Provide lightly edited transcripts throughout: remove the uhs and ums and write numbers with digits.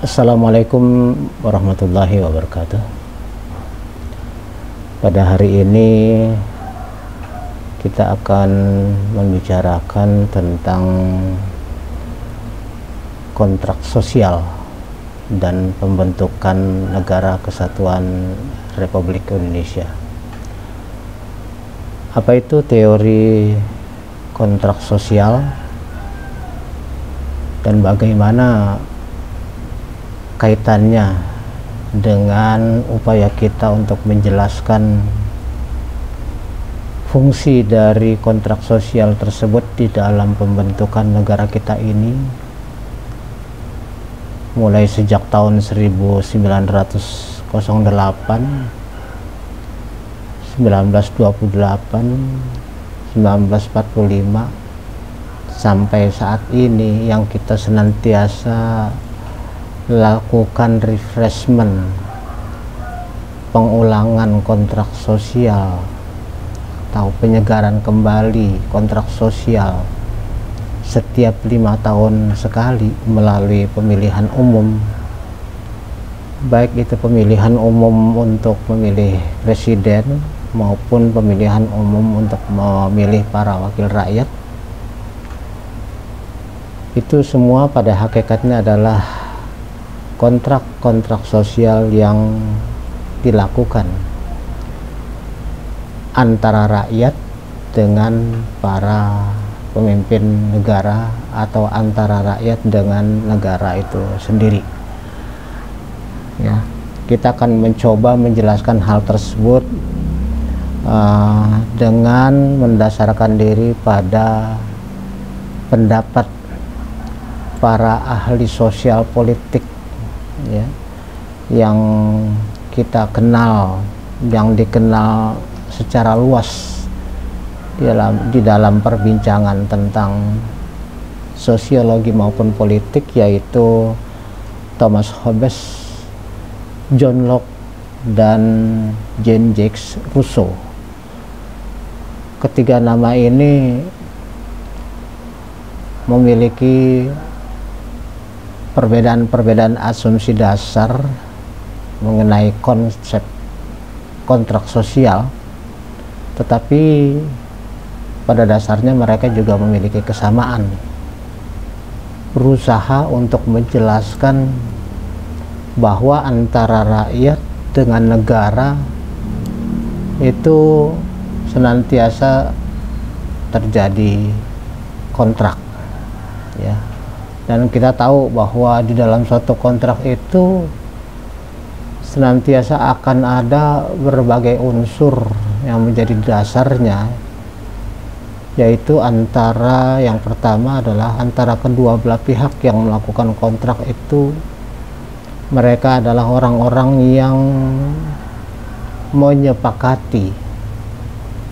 Assalamualaikum warahmatullahi wabarakatuh. Pada hari ini kita akan membicarakan tentang kontrak sosial dan pembentukan Negara Kesatuan Republik Indonesia. Apa itu teori kontrak sosial dan bagaimana kaitannya dengan upaya kita untuk menjelaskan fungsi dari kontrak sosial tersebut di dalam pembentukan negara kita ini, mulai sejak tahun 1908, 1928, 1945 sampai saat ini, yang kita senantiasa lakukan refreshment, pengulangan kontrak sosial atau penyegaran kembali kontrak sosial setiap 5 tahun sekali melalui pemilihan umum, baik itu pemilihan umum untuk memilih presiden maupun pemilihan umum untuk memilih para wakil rakyat. Itu semua pada hakikatnya adalah kontrak-kontrak sosial yang dilakukan antara rakyat dengan para pemimpin negara atau antara rakyat dengan negara itu sendiri. Ya, kita akan mencoba menjelaskan hal tersebut dengan mendasarkan diri pada pendapat para ahli sosial politik, ya, yang kita kenal, yang dikenal secara luas di dalam perbincangan tentang sosiologi maupun politik, yaitu Thomas Hobbes, John Locke, dan Jean-Jacques Rousseau. Ketiga nama ini memiliki perbedaan-perbedaan asumsi dasar mengenai konsep kontrak sosial, tetapi pada dasarnya mereka juga memiliki kesamaan, berusaha untuk menjelaskan bahwa antara rakyat dengan negara itu senantiasa terjadi kontrak, ya. Dan kita tahu bahwa di dalam suatu kontrak itu senantiasa akan ada berbagai unsur yang menjadi dasarnya, yaitu antara, yang pertama adalah antara kedua belah pihak yang melakukan kontrak itu, mereka adalah orang-orang yang menyepakati,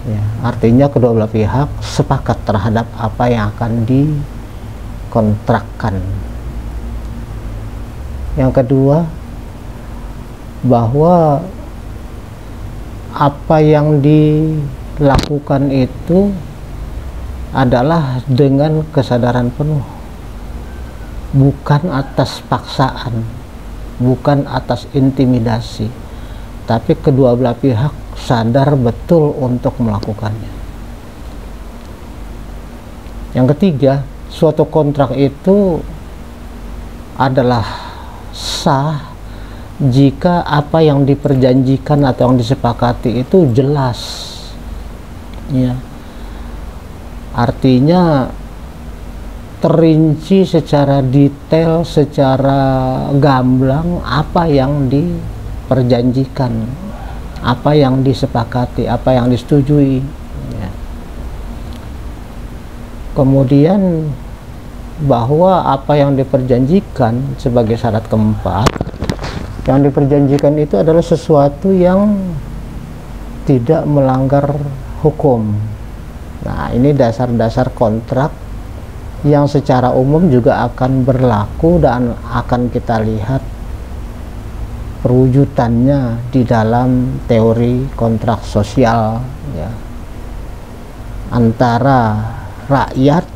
ya, artinya kedua belah pihak sepakat terhadap apa yang akan dikontrakkan. Yang kedua, bahwa apa yang dilakukan itu adalah dengan kesadaran penuh, bukan atas paksaan, bukan atas intimidasi, tapi kedua belah pihak sadar betul untuk melakukannya. Yang ketiga, suatu kontrak itu adalah sah jika apa yang diperjanjikan atau yang disepakati itu jelas, ya, artinya terinci secara detail, secara gamblang apa yang diperjanjikan, apa yang disepakati, apa yang disetujui, ya. Kemudian bahwa apa yang diperjanjikan sebagai syarat keempat, yang diperjanjikan itu adalah sesuatu yang tidak melanggar hukum. Nah, ini dasar-dasar kontrak yang secara umum juga akan berlaku dan akan kita lihat perwujudannya di dalam teori kontrak sosial, ya, antara rakyat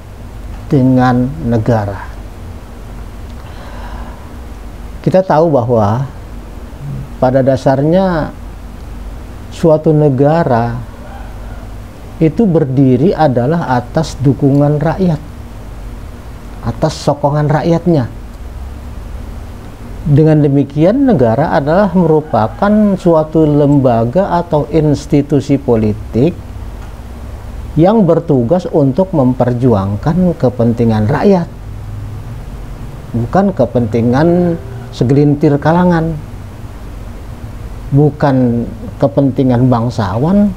dengan negara. Kita tahu bahwa pada dasarnya suatu negara itu berdiri adalah atas dukungan rakyat, atas sokongan rakyatnya. Dengan demikian negara adalah merupakan suatu lembaga atau institusi politik yang bertugas untuk memperjuangkan kepentingan rakyat, bukan kepentingan segelintir kalangan, bukan kepentingan bangsawan,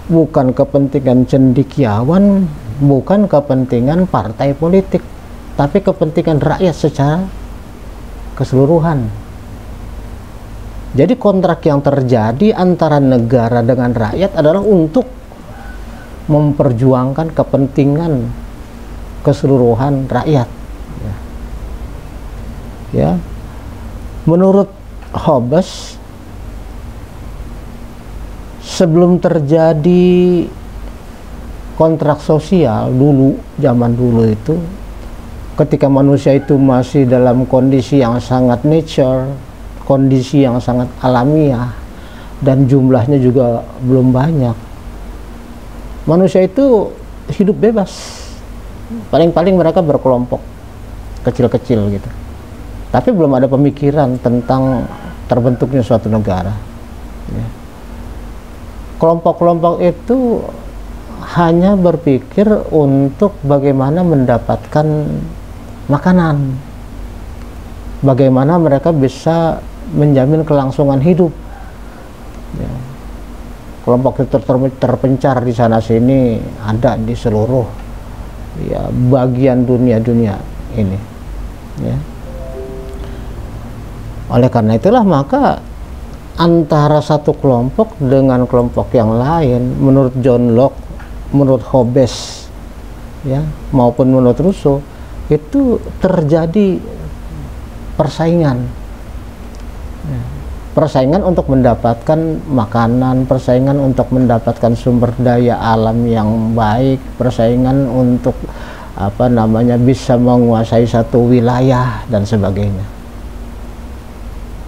bukan kepentingan cendekiawan, bukan kepentingan partai politik, tapi kepentingan rakyat secara keseluruhan. Jadi kontrak yang terjadi antara negara dengan rakyat adalah untuk memperjuangkan kepentingan keseluruhan rakyat. Ya, menurut Hobbes, sebelum terjadi kontrak sosial dulu, zaman dulu itu, ketika manusia itu masih dalam kondisi yang sangat nature, kondisi yang sangat alamiah, dan jumlahnya juga belum banyak, manusia itu hidup bebas. Paling-paling mereka berkelompok kecil-kecil gitu, tapi belum ada pemikiran tentang terbentuknya suatu negara. Ya. Kelompok-kelompok itu hanya berpikir untuk bagaimana mendapatkan makanan, bagaimana mereka bisa menjamin kelangsungan hidup. Ya. Kelompok itu terpencar di sana sini, ada di seluruh ya bagian dunia ini. Ya. Oleh karena itulah maka antara satu kelompok dengan kelompok yang lain, menurut John Locke, menurut Hobbes, ya, maupun menurut Rousseau, itu terjadi persaingan. Ya. Persaingan untuk mendapatkan makanan, persaingan untuk mendapatkan sumber daya alam yang baik, persaingan untuk bisa menguasai satu wilayah dan sebagainya.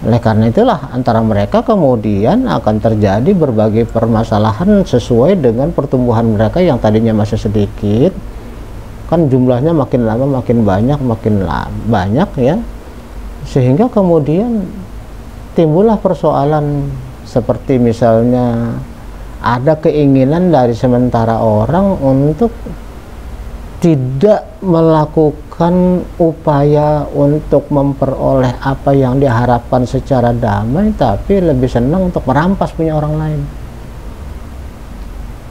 Oleh karena itulah antara mereka kemudian akan terjadi berbagai permasalahan sesuai dengan pertumbuhan mereka yang tadinya masih sedikit, kan jumlahnya makin lama makin banyak ya, sehingga kemudian timbullah persoalan seperti misalnya ada keinginan dari sementara orang untuk tidak melakukan upaya untuk memperoleh apa yang diharapkan secara damai, tapi lebih senang untuk merampas punya orang lain.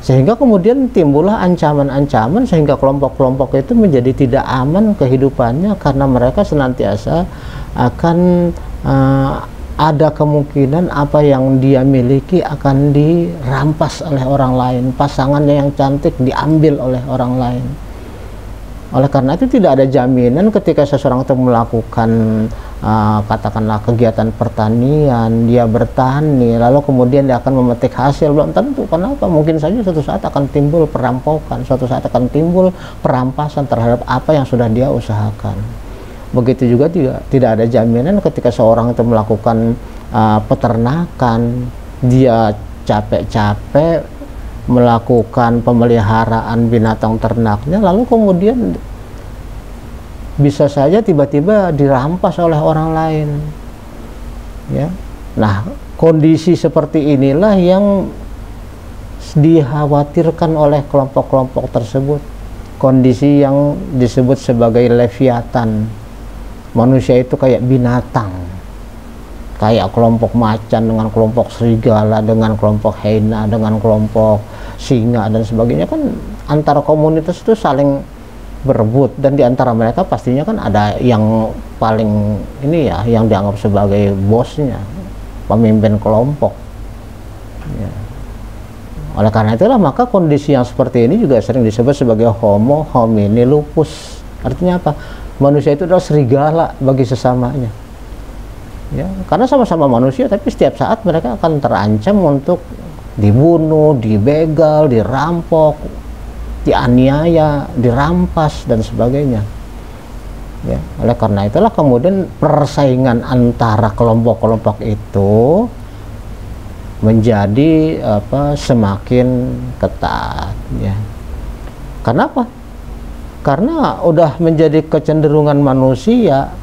Sehingga kemudian timbullah ancaman-ancaman sehingga kelompok-kelompok itu menjadi tidak aman kehidupannya, karena mereka senantiasa akan ada kemungkinan apa yang dia miliki akan dirampas oleh orang lain, pasangannya yang cantik diambil oleh orang lain. Oleh karena itu tidak ada jaminan ketika seseorang itu melakukan katakanlah kegiatan pertanian, dia bertani, lalu kemudian dia akan memetik hasil, belum tentu. Kenapa? Mungkin saja suatu saat akan timbul perampokan, suatu saat akan timbul perampasan terhadap apa yang sudah dia usahakan. Begitu juga tidak ada jaminan ketika seorang itu melakukan peternakan, dia capek-capek melakukan pemeliharaan binatang ternaknya, lalu kemudian bisa saja tiba-tiba dirampas oleh orang lain. Ya. Nah, kondisi seperti inilah yang dikhawatirkan oleh kelompok-kelompok tersebut. Kondisi yang disebut sebagai leviatan. Manusia itu kayak binatang, kayak kelompok macan dengan kelompok serigala, dengan kelompok hyena, dengan kelompok singa dan sebagainya, kan antara komunitas itu saling berebut, dan di antara mereka pastinya kan ada yang paling ini ya, yang dianggap sebagai bosnya, pemimpin kelompok. Ya. Oleh karena itulah maka kondisi yang seperti ini juga sering disebut sebagai homo homini lupus. Artinya apa? Manusia itu adalah serigala bagi sesamanya. Ya, karena sama-sama manusia, tapi setiap saat mereka akan terancam untuk dibunuh, dibegal, dirampok, dianiaya, dirampas dan sebagainya. Ya, Oleh karena itulah kemudian persaingan antara kelompok-kelompok itu menjadi semakin ketat, ya. Kenapa? Karena udah menjadi kecenderungan manusia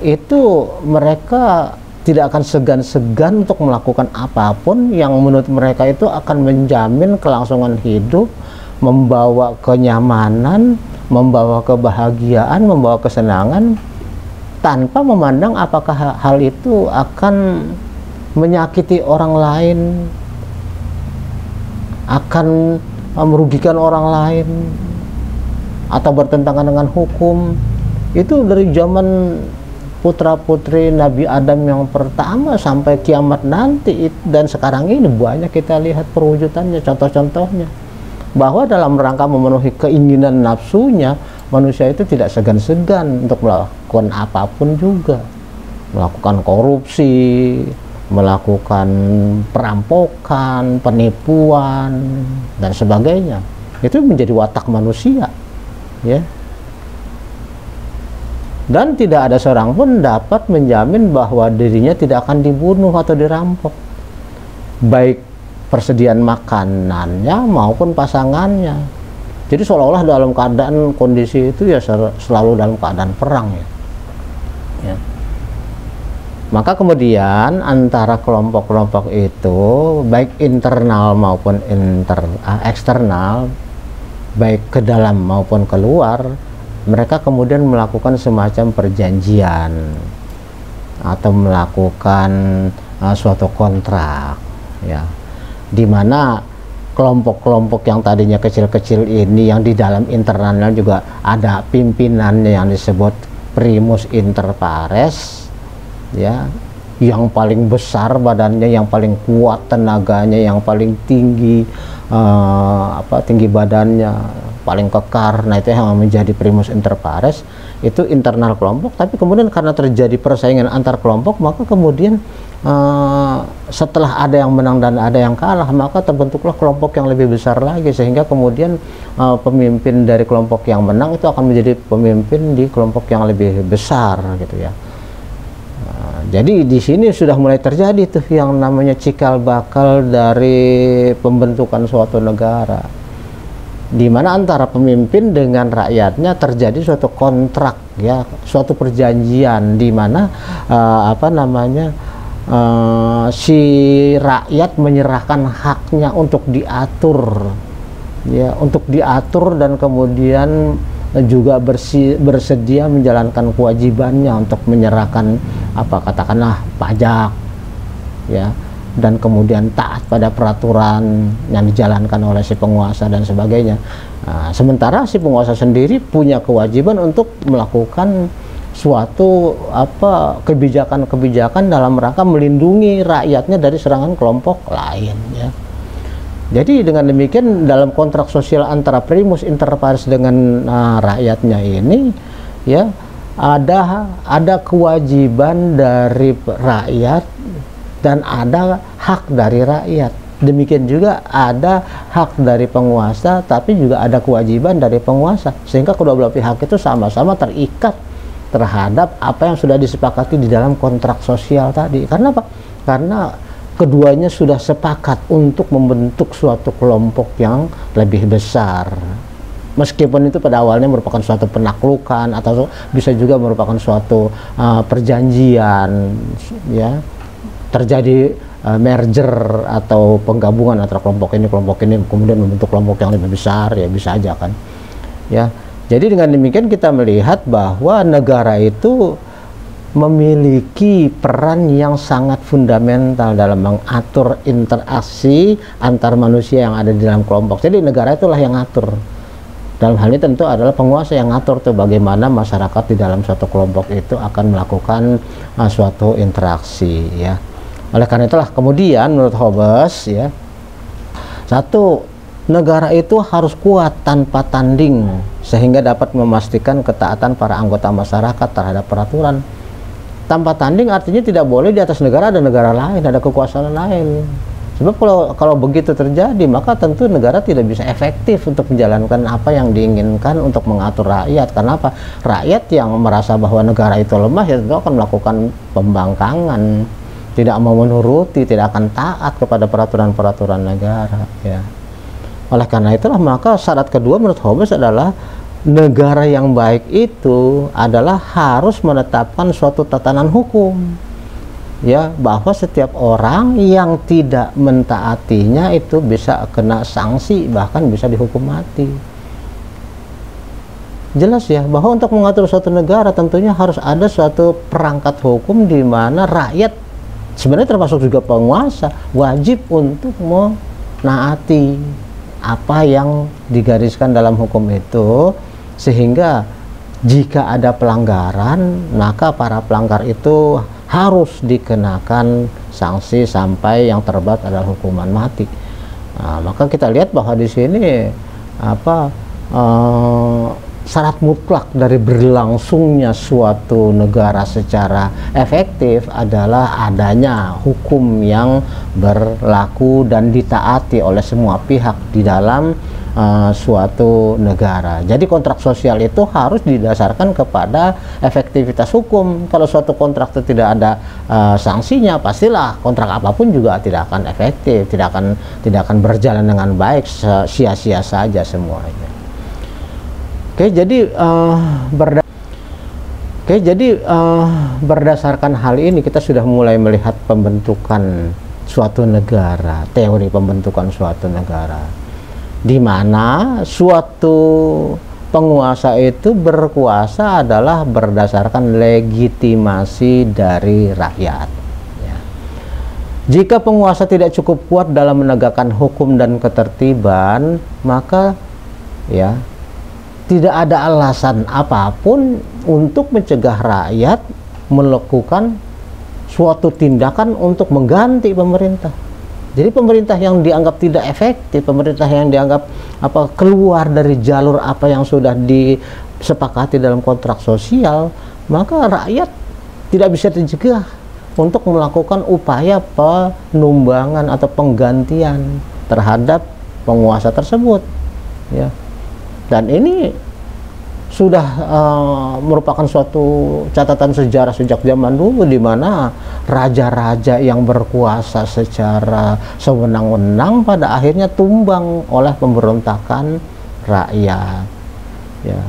itu, mereka tidak akan segan-segan untuk melakukan apapun yang menurut mereka itu akan menjamin kelangsungan hidup, membawa kenyamanan, membawa kebahagiaan, membawa kesenangan, tanpa memandang apakah hal itu akan menyakiti orang lain, akan merugikan orang lain, atau bertentangan dengan hukum. Itu dari zaman putra-putri Nabi Adam yang pertama sampai kiamat nanti, dan sekarang ini banyak kita lihat perwujudannya, contoh-contohnya, bahwa dalam rangka memenuhi keinginan nafsunya, manusia itu tidak segan-segan untuk melakukan apapun juga, melakukan korupsi, melakukan perampokan, penipuan, dan sebagainya. Itu menjadi watak manusia, ya. Dan tidak ada seorang pun dapat menjamin bahwa dirinya tidak akan dibunuh atau dirampok, baik persediaan makanannya maupun pasangannya. Jadi seolah-olah dalam keadaan kondisi itu ya selalu dalam keadaan perang, ya. Maka kemudian antara kelompok-kelompok itu, baik internal maupun eksternal, baik ke dalam maupun keluar, mereka kemudian melakukan semacam perjanjian atau melakukan suatu kontrak, ya, di mana kelompok-kelompok yang tadinya kecil-kecil ini, yang di dalam internalnya juga ada pimpinannya yang disebut primus inter pares, ya, yang paling besar badannya, yang paling kuat tenaganya, yang paling tinggi tinggi badannya, paling kekar. Nah, itu yang menjadi primus inter pares, itu internal kelompok. Tapi kemudian karena terjadi persaingan antar kelompok, maka kemudian setelah ada yang menang dan ada yang kalah, maka terbentuklah kelompok yang lebih besar lagi, sehingga kemudian pemimpin dari kelompok yang menang itu akan menjadi pemimpin di kelompok yang lebih besar, gitu ya. Jadi di sini sudah mulai terjadi tuh yang namanya cikal bakal dari pembentukan suatu negara, di mana antara pemimpin dengan rakyatnya terjadi suatu kontrak, ya, suatu perjanjian, di mana si rakyat menyerahkan haknya untuk diatur, ya, untuk diatur, dan kemudian juga bersedia menjalankan kewajibannya untuk menyerahkan katakanlah pajak, ya, dan kemudian taat pada peraturan yang dijalankan oleh si penguasa dan sebagainya. Nah, sementara si penguasa sendiri punya kewajiban untuk melakukan suatu kebijakan-kebijakan dalam rangka melindungi rakyatnya dari serangan kelompok lain, ya. Jadi dengan demikian dalam kontrak sosial antara primus inter pares dengan rakyatnya ini, ya, ada kewajiban dari rakyat dan ada hak dari rakyat. Demikian juga ada hak dari penguasa, tapi juga ada kewajiban dari penguasa, sehingga kedua belah pihak itu sama-sama terikat terhadap apa yang sudah disepakati di dalam kontrak sosial tadi. Karena apa? Karena keduanya sudah sepakat untuk membentuk suatu kelompok yang lebih besar, meskipun itu pada awalnya merupakan suatu penaklukan atau bisa juga merupakan suatu perjanjian, ya, terjadi merger atau penggabungan antara kelompok ini kemudian membentuk kelompok yang lebih besar, ya, bisa aja kan, ya. Jadi dengan demikian kita melihat bahwa negara itu memiliki peran yang sangat fundamental dalam mengatur interaksi antar manusia yang ada di dalam kelompok. Jadi negara itulah yang ngatur. Dalam hal ini tentu adalah penguasa yang ngatur tuh bagaimana masyarakat di dalam suatu kelompok itu akan melakukan suatu interaksi, ya. Oleh karena itulah kemudian menurut Hobbes, ya, satu, negara itu harus kuat tanpa tanding sehingga dapat memastikan ketaatan para anggota masyarakat terhadap peraturan. Tanpa tanding artinya tidak boleh di atas negara ada negara lain, ada kekuasaan lain. Sebab kalau begitu terjadi, maka tentu negara tidak bisa efektif untuk menjalankan apa yang diinginkan untuk mengatur rakyat. Karena apa? Rakyat yang merasa bahwa negara itu lemah, ya tentu akan melakukan pembangkangan, tidak mau menuruti, tidak akan taat kepada peraturan-peraturan negara. Ya. Oleh karena itulah, maka syarat kedua menurut Hobbes adalah negara yang baik itu adalah harus menetapkan suatu tatanan hukum. Ya, bahwa setiap orang yang tidak mentaatinya itu bisa kena sanksi, bahkan bisa dihukum mati. Jelas ya, bahwa untuk mengatur suatu negara tentunya harus ada suatu perangkat hukum di mana rakyat, sebenarnya termasuk juga penguasa, wajib untuk menaati apa yang digariskan dalam hukum itu, sehingga jika ada pelanggaran, maka para pelanggar itu harus dikenakan sanksi sampai yang terberat adalah hukuman mati. Nah, maka kita lihat bahwa di sini syarat mutlak dari berlangsungnya suatu negara secara efektif adalah adanya hukum yang berlaku dan ditaati oleh semua pihak di dalam suatu negara. Jadi kontrak sosial itu harus didasarkan kepada efektivitas hukum. Kalau suatu kontrak itu tidak ada sanksinya, pastilah kontrak apapun juga tidak akan efektif, tidak akan berjalan dengan baik, sia-sia saja semuanya. Berdasarkan hal ini kita sudah mulai melihat pembentukan suatu negara, teori pembentukan suatu negara, di mana suatu penguasa itu berkuasa adalah berdasarkan legitimasi dari rakyat. Ya. Jika penguasa tidak cukup kuat dalam menegakkan hukum dan ketertiban, maka ya tidak ada alasan apapun untuk mencegah rakyat melakukan suatu tindakan untuk mengganti pemerintah. Jadi pemerintah yang dianggap tidak efektif, pemerintah yang dianggap keluar dari jalur apa yang sudah disepakati dalam kontrak sosial, maka rakyat tidak bisa dicegah untuk melakukan upaya penumbangan atau penggantian terhadap penguasa tersebut. Ya. Dan ini sudah merupakan suatu catatan sejarah sejak zaman dulu, di mana raja-raja yang berkuasa secara sewenang-wenang pada akhirnya tumbang oleh pemberontakan rakyat. Ya.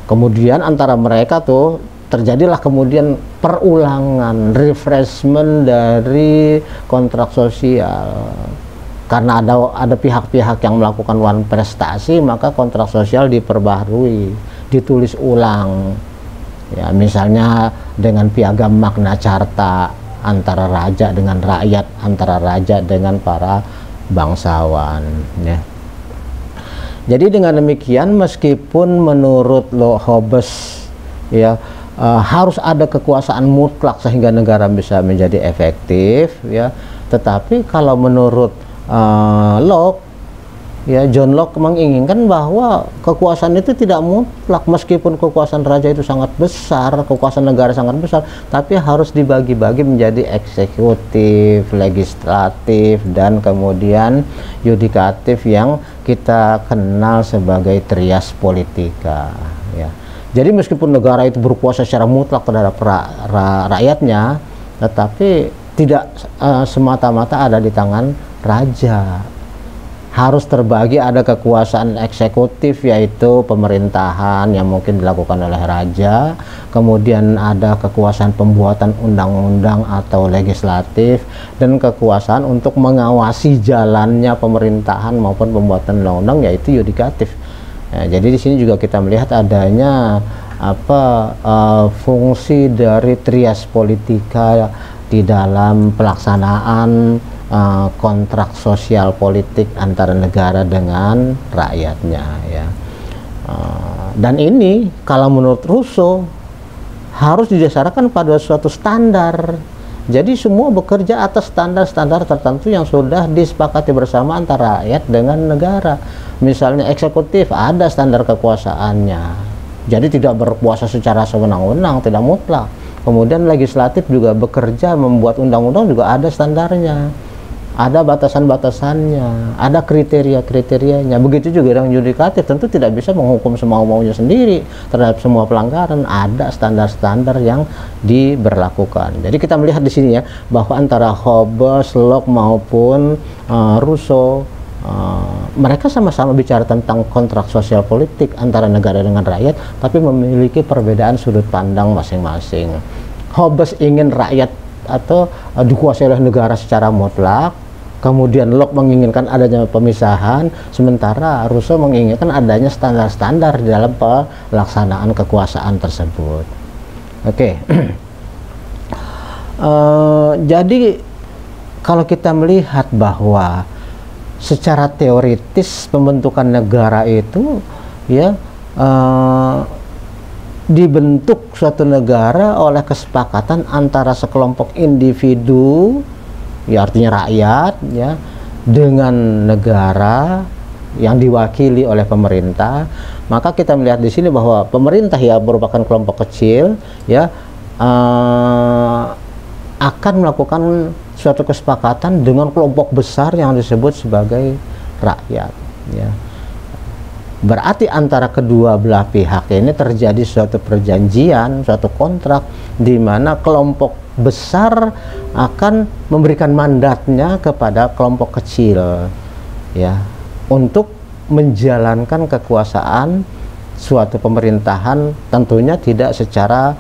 Kemudian antara mereka tuh terjadilah kemudian perulangan, refreshment dari kontrak sosial. Karena ada pihak-pihak yang melakukan wan prestasi, maka kontrak sosial diperbaharui, ditulis ulang. Ya, misalnya dengan piagam Magna Carta antara raja dengan rakyat, antara raja dengan para bangsawan. Ya. Jadi dengan demikian, meskipun menurut Hobbes ya harus ada kekuasaan mutlak sehingga negara bisa menjadi efektif, ya, tetapi kalau menurut Locke, ya, John Locke menginginkan bahwa kekuasaan itu tidak mutlak. Meskipun kekuasaan raja itu sangat besar, kekuasaan negara sangat besar, tapi harus dibagi-bagi menjadi eksekutif, legislatif, dan kemudian yudikatif yang kita kenal sebagai trias politika. Ya. Jadi meskipun negara itu berkuasa secara mutlak terhadap rakyatnya, tetapi tidak semata-mata ada di tangan raja. Harus terbagi, ada kekuasaan eksekutif yaitu pemerintahan yang mungkin dilakukan oleh raja, kemudian ada kekuasaan pembuatan undang-undang atau legislatif, dan kekuasaan untuk mengawasi jalannya pemerintahan maupun pembuatan undang-undang yaitu yudikatif. Ya, jadi di sini juga kita melihat adanya fungsi dari trias politika di dalam pelaksanaan kontrak sosial politik antara negara dengan rakyatnya, ya. Dan ini kalau menurut Rousseau harus didasarkan pada suatu standar. Jadi semua bekerja atas standar-standar tertentu yang sudah disepakati bersama antara rakyat dengan negara. Misalnya eksekutif ada standar kekuasaannya, jadi tidak berkuasa secara sewenang-wenang, tidak mutlak. Kemudian legislatif juga bekerja membuat undang-undang juga ada standarnya. ada batasan-batasannya, ada kriteria-kriterianya. Begitu juga dengan yudikatif, tentu tidak bisa menghukum semau-maunya sendiri terhadap semua pelanggaran. Ada standar-standar yang diberlakukan. Jadi kita melihat di sini ya, bahwa antara Hobbes, Locke maupun Rousseau, mereka sama-sama bicara tentang kontrak sosial politik antara negara dengan rakyat, tapi memiliki perbedaan sudut pandang masing-masing. Hobbes ingin rakyat atau dikuasai oleh negara secara mutlak. Kemudian Locke menginginkan adanya pemisahan, sementara Rousseau menginginkan adanya standar-standar di dalam pelaksanaan kekuasaan tersebut. Oke. Jadi kalau kita melihat bahwa secara teoritis pembentukan negara itu ya dibentuk suatu negara oleh kesepakatan antara sekelompok individu, ya artinya rakyat, ya, dengan negara yang diwakili oleh pemerintah. Maka kita melihat di sini bahwa pemerintah ya merupakan kelompok kecil, ya, akan melakukan suatu kesepakatan dengan kelompok besar yang disebut sebagai rakyat, ya. Berarti antara kedua belah pihak ini terjadi suatu perjanjian, suatu kontrak di mana kelompok besar akan memberikan mandatnya kepada kelompok kecil, ya, untuk menjalankan kekuasaan suatu pemerintahan, tentunya tidak secara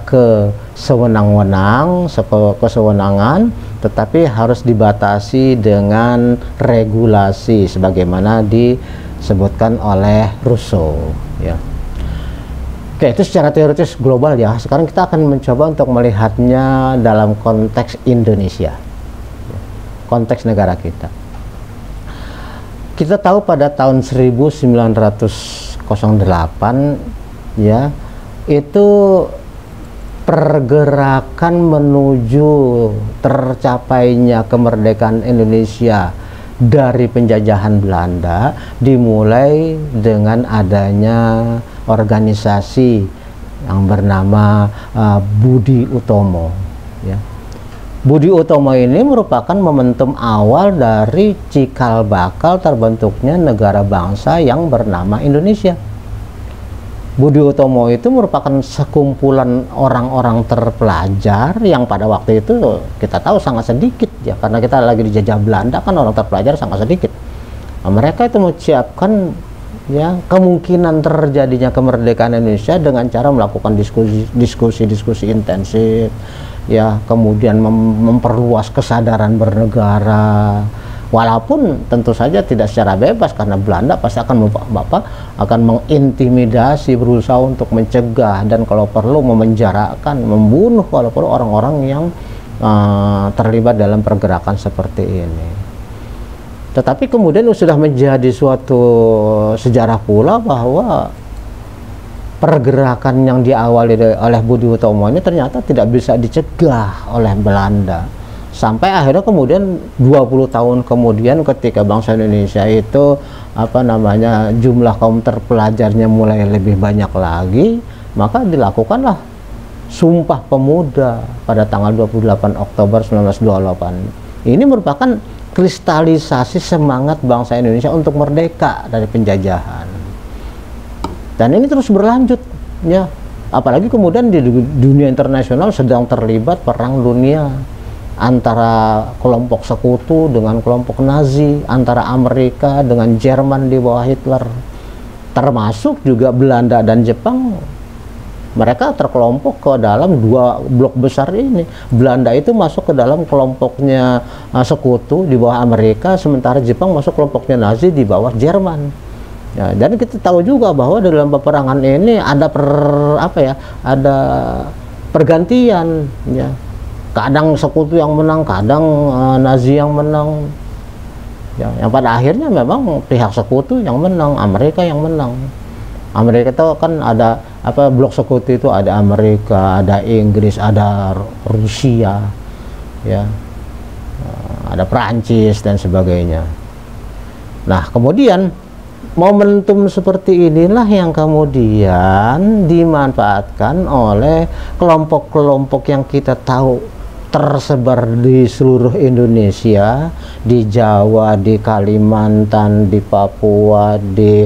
kesewenang-wenang, tetapi harus dibatasi dengan regulasi sebagaimana disebutkan oleh Rousseau, ya. Oke, itu secara teoritis global ya. Sekarang kita akan mencoba untuk melihatnya dalam konteks Indonesia, konteks negara kita. Kita tahu pada tahun 1908 ya, itu pergerakan menuju tercapainya kemerdekaan Indonesia dari penjajahan Belanda dimulai dengan adanya organisasi yang bernama Budi Utomo, ya. Budi Utomo ini merupakan momentum awal dari cikal bakal terbentuknya negara bangsa yang bernama Indonesia. Budi Utomo itu merupakan sekumpulan orang-orang terpelajar yang pada waktu itu kita tahu sangat sedikit ya, karena kita lagi dijajah Belanda, kan orang terpelajar sangat sedikit. Nah, mereka itu menyiapkan ya kemungkinan terjadinya kemerdekaan Indonesia dengan cara melakukan diskusi intensif, ya, kemudian memperluas kesadaran bernegara. Walaupun tentu saja tidak secara bebas, karena Belanda pasti akan mengintimidasi, berusaha untuk mencegah, dan kalau perlu memenjarakan, membunuh walaupun orang-orang yang terlibat dalam pergerakan seperti ini. Tetapi kemudian sudah menjadi suatu sejarah pula bahwa pergerakan yang diawali oleh Budi Utomo ini ternyata tidak bisa dicegah oleh Belanda. Sampai akhirnya kemudian 20 tahun kemudian ketika bangsa Indonesia itu jumlah kaum terpelajarnya mulai lebih banyak lagi, maka dilakukanlah Sumpah Pemuda pada tanggal 28 Oktober 1928. Ini merupakan kristalisasi semangat bangsa Indonesia untuk merdeka dari penjajahan. Dan ini terus berlanjut ya. Apalagi kemudian di dunia internasional sedang terlibat perang dunia antara kelompok sekutu dengan kelompok Nazi, antara Amerika dengan Jerman di bawah Hitler, termasuk juga Belanda dan Jepang. Mereka terkelompok ke dalam dua blok besar ini. Belanda itu masuk ke dalam kelompoknya sekutu di bawah Amerika, sementara Jepang masuk kelompoknya Nazi di bawah Jerman. Ya, dan kita tahu juga bahwa dalam peperangan ini ada ada pergantian ya. Kadang sekutu yang menang, kadang Nazi yang menang. Ya, yang pada akhirnya memang pihak sekutu yang menang, Amerika yang menang. Amerika itu kan ada blok sekutu itu ada Amerika, ada Inggris, ada Rusia, ya, ada Prancis dan sebagainya. Nah, kemudian momentum seperti inilah yang kemudian dimanfaatkan oleh kelompok-kelompok yang kita tahu tersebar di seluruh Indonesia, di Jawa, di Kalimantan, di Papua, di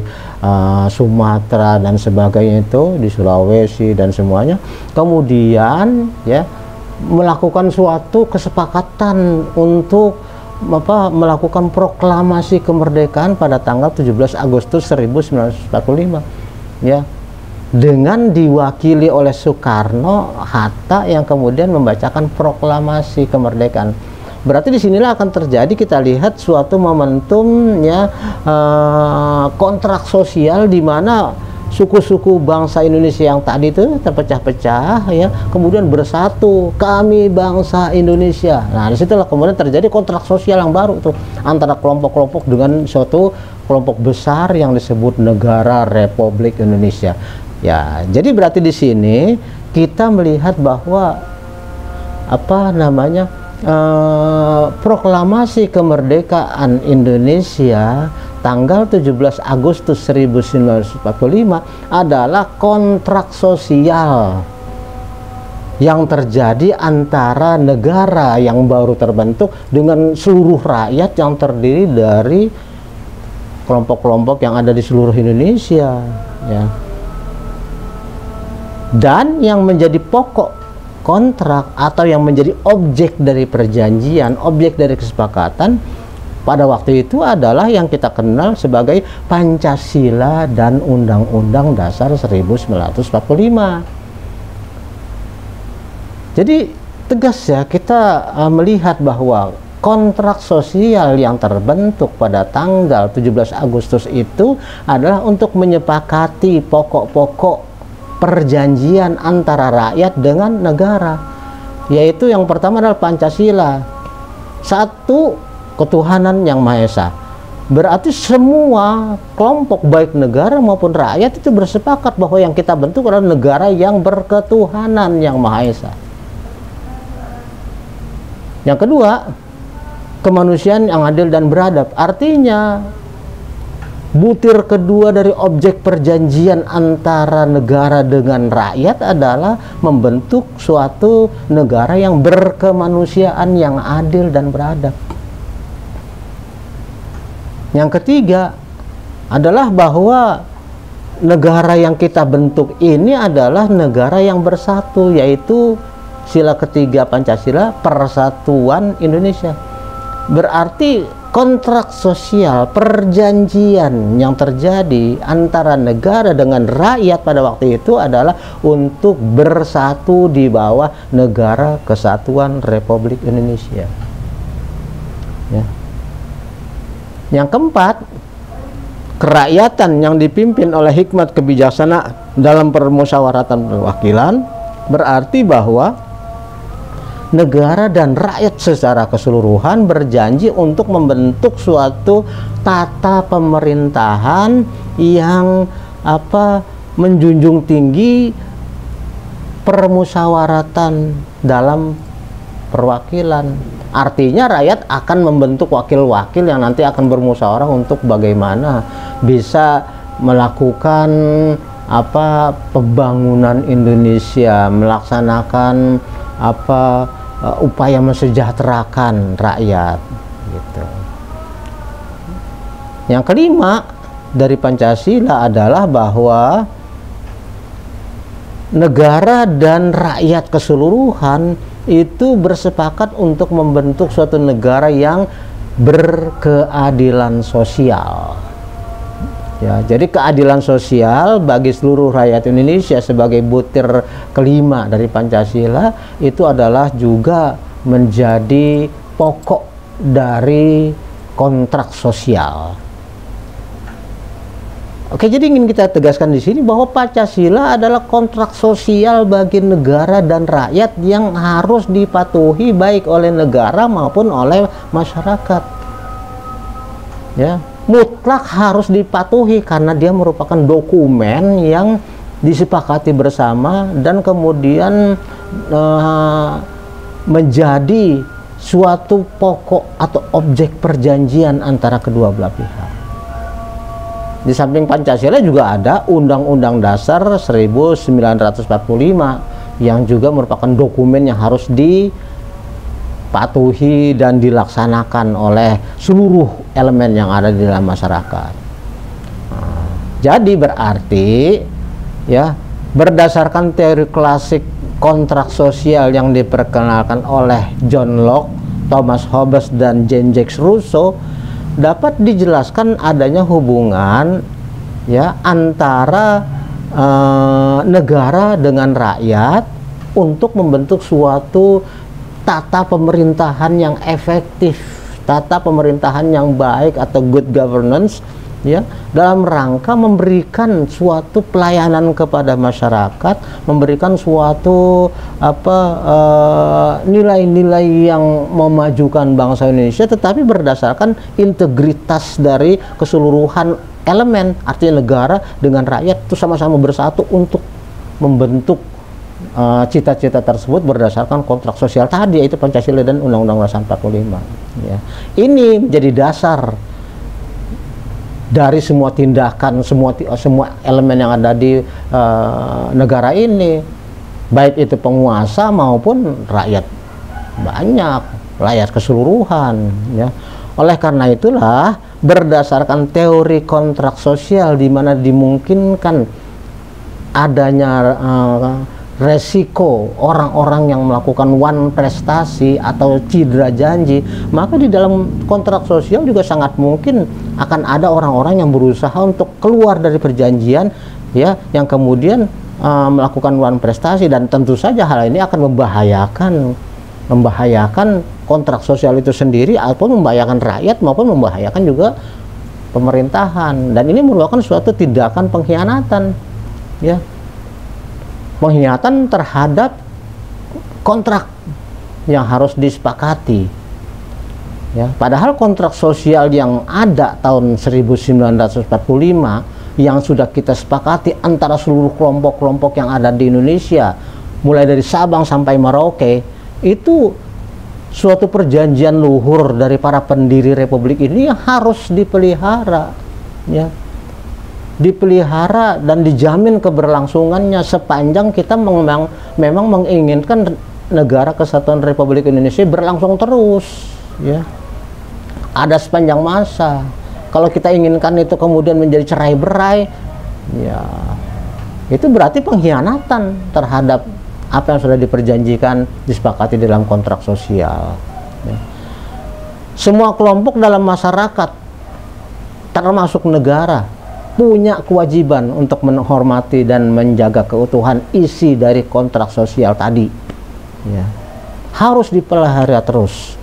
Sumatera dan sebagainya, itu di Sulawesi dan semuanya. Kemudian ya melakukan suatu kesepakatan untuk melakukan proklamasi kemerdekaan pada tanggal 17 Agustus 1945 ya, dengan diwakili oleh Soekarno Hatta yang kemudian membacakan proklamasi kemerdekaan. Berarti disinilah akan terjadi, kita lihat suatu momentum ya, kontrak sosial di mana suku-suku bangsa Indonesia yang tadi itu terpecah-pecah ya, kemudian bersatu, kami bangsa Indonesia. Nah disitulah kemudian terjadi kontrak sosial yang baru tuh antara kelompok-kelompok dengan suatu kelompok besar yang disebut Negara Republik Indonesia. Ya, jadi berarti di sini kita melihat bahwa proklamasi kemerdekaan Indonesia tanggal 17 Agustus 1945 adalah kontrak sosial yang terjadi antara negara yang baru terbentuk dengan seluruh rakyat yang terdiri dari kelompok-kelompok yang ada di seluruh Indonesia ya. Dan yang menjadi pokok kontrak atau yang menjadi objek dari perjanjian, objek dari kesepakatan pada waktu itu adalah yang kita kenal sebagai Pancasila dan Undang-Undang Dasar 1945. Jadi tegas ya kita melihat bahwa kontrak sosial yang terbentuk pada tanggal 17 Agustus itu adalah untuk menyepakati pokok-pokok perjanjian antara rakyat dengan negara, yaitu yang pertama adalah Pancasila, satu ketuhanan yang Maha Esa. Berarti semua kelompok baik negara maupun rakyat itu bersepakat bahwa yang kita bentuk adalah negara yang berketuhanan yang Maha Esa. Yang kedua, kemanusiaan yang adil dan beradab. Artinya butir kedua dari objek perjanjian antara negara dengan rakyat adalah membentuk suatu negara yang berkemanusiaan, yang adil dan beradab. Yang ketiga adalah bahwa negara yang kita bentuk ini adalah negara yang bersatu, yaitu sila ketiga Pancasila, Persatuan Indonesia. Berarti kontrak sosial, perjanjian yang terjadi antara negara dengan rakyat pada waktu itu adalah untuk bersatu di bawah Negara Kesatuan Republik Indonesia ya. Yang keempat, kerakyatan yang dipimpin oleh hikmat kebijaksanaan dalam permusyawaratan perwakilan, berarti bahwa negara dan rakyat secara keseluruhan berjanji untuk membentuk suatu tata pemerintahan yang menjunjung tinggi permusyawaratan dalam perwakilan. Artinya rakyat akan membentuk wakil-wakil yang nanti akan bermusyawarah untuk bagaimana bisa melakukan pembangunan Indonesia, melaksanakan upaya mensejahterakan rakyat gitu. Yang kelima dari Pancasila adalah bahwa negara dan rakyat keseluruhan itu bersepakat untuk membentuk suatu negara yang berkeadilan sosial ya. Jadi keadilan sosial bagi seluruh rakyat Indonesia sebagai butir kelima dari Pancasila itu adalah juga menjadi pokok dari kontrak sosial. Oke, jadi ingin kita tegaskan di sini bahwa Pancasila adalah kontrak sosial bagi negara dan rakyat yang harus dipatuhi baik oleh negara maupun oleh masyarakat. Ya, mutlak harus dipatuhi karena dia merupakan dokumen yang disepakati bersama dan kemudian menjadi suatu pokok atau objek perjanjian antara kedua belah pihak. Di samping Pancasila juga ada Undang-Undang Dasar 1945 yang juga merupakan dokumen yang harus dipatuhi dan dilaksanakan oleh seluruh elemen yang ada di dalam masyarakat. Jadi berarti ya, berdasarkan teori klasik kontrak sosial yang diperkenalkan oleh John Locke, Thomas Hobbes, dan Jean-Jacques Rousseau, dapat dijelaskan adanya hubungan ya antara negara dengan rakyat untuk membentuk suatu tata pemerintahan yang efektif, tata pemerintahan yang baik atau good governance ya, dalam rangka memberikan suatu pelayanan kepada masyarakat, memberikan suatu nilai-nilai yang memajukan bangsa Indonesia, tetapi berdasarkan integritas dari keseluruhan elemen, artinya negara dengan rakyat itu sama-sama bersatu untuk membentuk cita-cita tersebut berdasarkan kontrak sosial tadi, yaitu Pancasila dan Undang-Undang Dasar 45 ya. Ini menjadi dasar dari semua tindakan, semua elemen yang ada di negara ini, baik itu penguasa maupun rakyat banyak, rakyat keseluruhan ya. Oleh karena itulah, berdasarkan teori kontrak sosial di mana dimungkinkan adanya resiko orang-orang yang melakukan one prestasi atau cedera janji, maka di dalam kontrak sosial juga sangat mungkin akan ada orang-orang yang berusaha untuk keluar dari perjanjian ya, yang kemudian melakukan one prestasi, dan tentu saja hal ini akan membahayakan kontrak sosial itu sendiri, ataupun membahayakan rakyat maupun membahayakan juga pemerintahan, dan ini merupakan suatu tindakan pengkhianatan ya, pengkhianatan terhadap kontrak yang harus disepakati ya. Padahal kontrak sosial yang ada tahun 1945 yang sudah kita sepakati antara seluruh kelompok-kelompok yang ada di Indonesia, mulai dari Sabang sampai Merauke, itu suatu perjanjian luhur dari para pendiri Republik ini yang harus dipelihara ya, dipelihara dan dijamin keberlangsungannya sepanjang kita memang menginginkan negara kesatuan Republik Indonesia berlangsung terus ya, ada sepanjang masa. Kalau kita inginkan itu kemudian menjadi cerai-berai ya, itu berarti pengkhianatan terhadap apa yang sudah diperjanjikan, disepakati dalam kontrak sosial ya. Semua kelompok dalam masyarakat termasuk negara punya kewajiban untuk menghormati dan menjaga keutuhan isi dari kontrak sosial tadi ya. Harus dipelihara terus.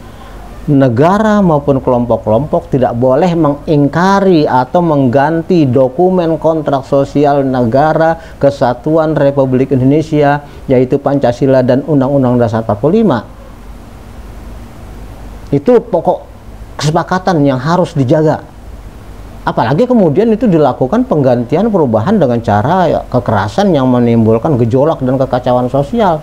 Negara maupun kelompok-kelompok tidak boleh mengingkari atau mengganti dokumen kontrak sosial negara kesatuan Republik Indonesia, yaitu Pancasila dan Undang-Undang Dasar 45. Itu pokok kesepakatan yang harus dijaga. Apalagi kemudian itu dilakukan penggantian perubahan dengan cara kekerasan yang menimbulkan gejolak dan kekacauan sosial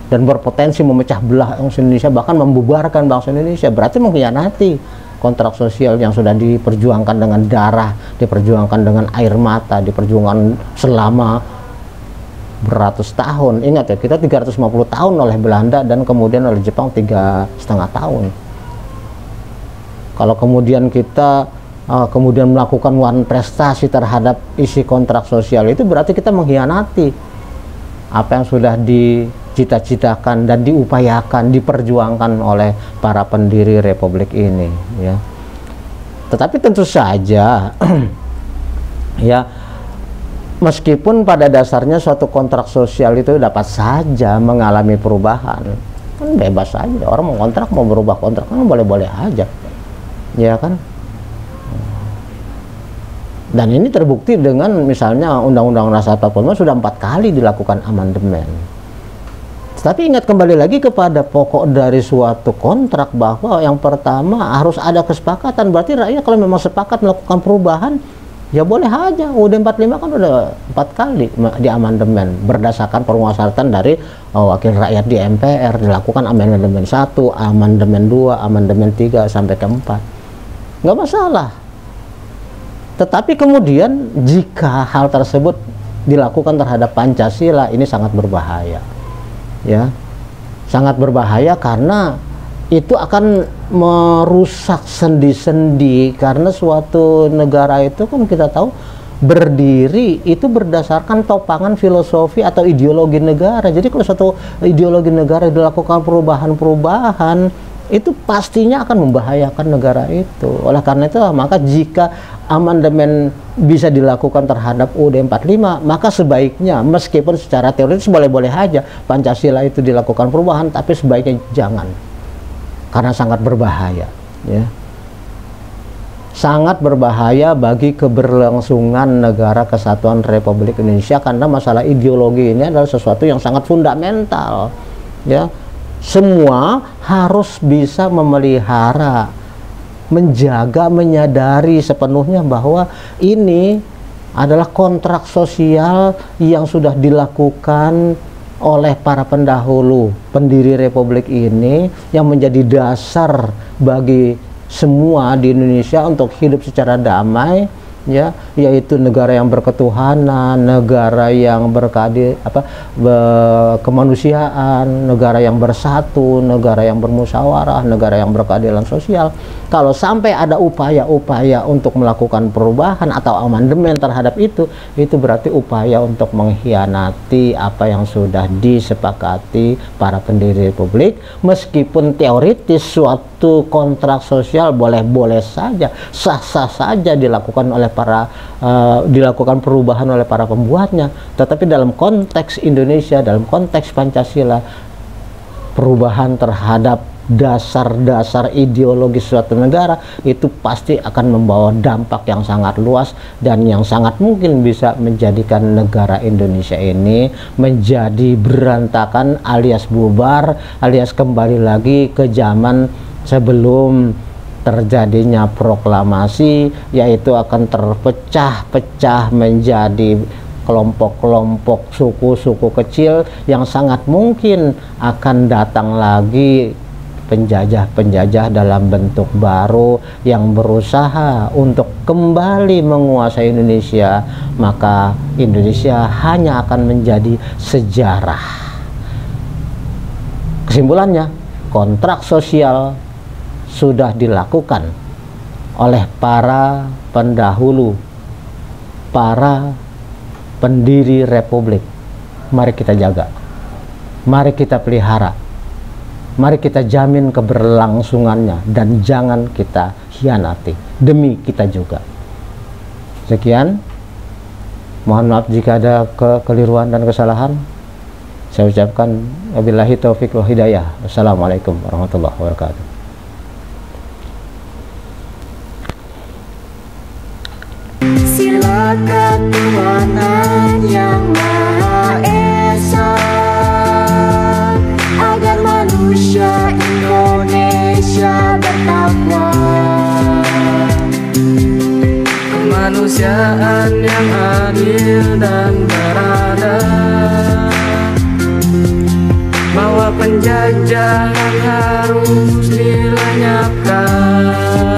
dan berpotensi memecah belah bangsa Indonesia, bahkan membubarkan bangsa Indonesia. Berarti mengkhianati kontrak sosial yang sudah diperjuangkan dengan darah, diperjuangkan dengan air mata, diperjuangkan selama beratus tahun. Ingat ya, kita 350 tahun oleh Belanda dan kemudian oleh Jepang 3,5 tahun. Kalau kemudian kita kemudian melakukan one prestasi terhadap isi kontrak sosial, itu berarti kita mengkhianati apa yang sudah dicita-citakan dan diupayakan, diperjuangkan oleh para pendiri Republik ini ya. Tetapi tentu saja ya, meskipun pada dasarnya suatu kontrak sosial itu dapat saja mengalami perubahan, kan bebas saja, orang mau kontrak, mau berubah kontrak kan boleh-boleh aja ya kan. Dan ini terbukti dengan misalnya Undang-Undang Dasar 45 sudah 4 kali dilakukan amandemen. Tapi ingat kembali lagi kepada pokok dari suatu kontrak, bahwa yang pertama harus ada kesepakatan. Berarti rakyat kalau memang sepakat melakukan perubahan, ya boleh aja. UUD 45 kan udah 4 kali di amandemen berdasarkan permusyawaratan dari wakil rakyat di MPR, dilakukan amandemen 1, amandemen 2, amandemen 3 sampai ke 4. Nggak masalah. Tetapi kemudian jika hal tersebut dilakukan terhadap Pancasila, ini sangat berbahaya ya, sangat berbahaya, karena itu akan merusak sendi-sendi, karena suatu negara itu kan kita tahu berdiri itu berdasarkan topangan filosofi atau ideologi negara. Jadi kalau suatu ideologi negara dilakukan perubahan-perubahan, itu pastinya akan membahayakan negara itu. Oleh karena itu, maka jika amandemen bisa dilakukan terhadap UUD 45, maka sebaiknya, meskipun secara teoritis boleh-boleh aja Pancasila itu dilakukan perubahan, tapi sebaiknya jangan, karena sangat berbahaya, ya. Sangat berbahaya bagi keberlangsungan negara kesatuan Republik Indonesia, karena masalah ideologi ini adalah sesuatu yang sangat fundamental, ya. Semua harus bisa memelihara, menjaga, menyadari sepenuhnya bahwa ini adalah kontrak sosial yang sudah dilakukan oleh para pendahulu pendiri Republik ini, yang menjadi dasar bagi semua di Indonesia untuk hidup secara damai, ya, yaitu negara yang berketuhanan, negara yang kemanusiaan, negara yang bersatu, negara yang bermusyawarah, negara yang berkeadilan sosial. Kalau sampai ada upaya-upaya untuk melakukan perubahan atau amandemen terhadap itu berarti upaya untuk mengkhianati apa yang sudah disepakati para pendiri Republik. Meskipun teoritis suatu kontrak sosial boleh-boleh saja, sah-sah saja dilakukan oleh dilakukan perubahan oleh para pembuatnya, tetapi dalam konteks Indonesia, dalam konteks Pancasila, perubahan terhadap dasar-dasar ideologi suatu negara itu pasti akan membawa dampak yang sangat luas dan yang sangat mungkin bisa menjadikan negara Indonesia ini menjadi berantakan, alias bubar, alias kembali lagi ke zaman sebelum terjadinya proklamasi, yaitu akan terpecah-pecah menjadi kelompok-kelompok, suku-suku kecil yang sangat mungkin akan datang lagi penjajah-penjajah dalam bentuk baru yang berusaha untuk kembali menguasai Indonesia. Maka Indonesia hanya akan menjadi sejarah. Kesimpulannya, kontrak sosial sudah dilakukan oleh para pendahulu, para pendiri Republik. Mari kita jaga, mari kita pelihara, mari kita jamin keberlangsungannya, dan jangan kita khianati demi kita juga. Sekian, mohon maaf jika ada kekeliruan dan kesalahan. Saya ucapkan wabillahi taufiq wal hidayah. Wassalamualaikum warahmatullahi wabarakatuh. Silakan Tuhan yang Maha Esa, agar manusia Indonesia bertakwa. Kemanusiaan yang adil dan beradab, bahwa penjajahan harus dilenyapkan.